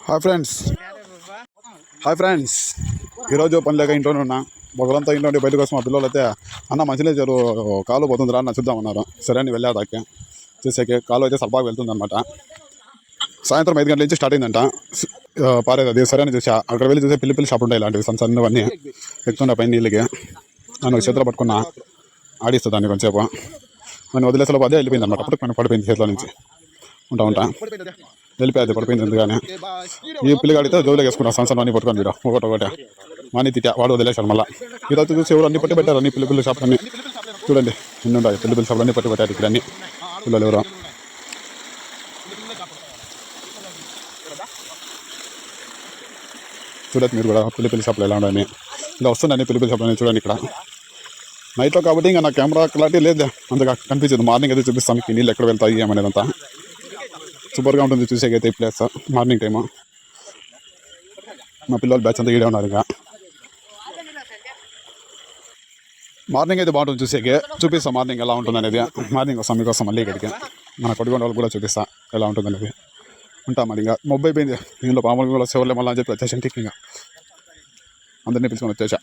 Hi friends ఈరోజు పని లేక ఇంట్లోనే ఉన్నా. ఒకరంతా ఇంట్లో ఉండి బయటకు వస్తే మా పిల్లలు అయితే అన్న మంచిలే కాలు పోతుంది రా చూద్దామన్నారు. సరే అని వెళ్ళా దాకా చూసాకే కాలు అయితే సబ్బాగా వెళ్తుంది అనమాట. సాయంత్రం 5 గంటల నుంచి స్టార్ట్ అయిందంట పారేది. అది సరే అని చూసా. అక్కడ వెళ్ళి చూసే పిల్లి షాప్ ఉంటాయి, ఇలాంటివి సన్నవన్నీ ఎక్కుతుండే పైన నీళ్ళకి. నన్ను చేతిలో పట్టుకున్నా, ఆడిస్తుంది దాన్ని కొంచెంసేపు. నన్ను వదిలేసలో అదే వెళ్ళిపోయింది అనమాట. అప్పుడు మనం పడిపోయింది చేతిలో నుంచి. ఉంటా వెళ్ళిపోయాది, పడిపోయింది. ఎందుకని ఈ పిల్లగాడితే జోలికి వేసుకున్నా సంవత్సరం అన్ని పట్టుకొని వీడు ఒకటి మనీ తిట్టా. వాడు వదిలేశాడు. మళ్ళీ ఈరోజు చూసి ఎవరు అన్ని పట్టి పెట్టారు. అన్ని పిల్లల షాపులు అన్ని చూడండి ఎన్ని ఉంటాయి. పిల్లల షాపులు అన్ని పట్టి పెట్టారు ఇక్కడ అన్ని పిల్లలు ఎవరు. చూడదు మీరు కూడా పిల్లల షాపులు ఎలా ఉన్నాయని. ఇలా వస్తున్నాయి పిల్లల షాపులు చూడండి. ఇక్కడ నైట్లో కాబట్టి ఇంకా నా కెమెరా క్లారిటీ లేదు, అంతగా కనిపించదు. మార్నింగ్ అయితే చూపిస్తాను మీకు నీళ్ళు ఎక్కడ వెళ్తాయి ఏమనేదంతా. సూపర్గా ఉంటుంది చూసేకైతే ఈ ప్లేస్ మార్నింగ్ టైము. మా పిల్లలు బ్యాచ్ అంతా ఈడే ఉన్నారు. ఇంకా మార్నింగ్ అయితే బాగుంటుంది చూసేకే. చూపిస్తాం మార్నింగ్ ఎలా ఉంటుంది అనేది. మార్నింగ్ వస్తాం మీకోసం మళ్ళీ ఇక్కడికి. మన కొడుకున్న వాళ్ళు కూడా చూపిస్తా ఎలా ఉంటుంది అనేది. ఉంటాం మరి. ఇంకా మొబైల్ అయిపోయింది దీనిలో మామూలుగా సేవలే మళ్ళీ అని చెప్పి వచ్చేసి ఇంకా అందరినీ పిలుచుకొని వచ్చేసా.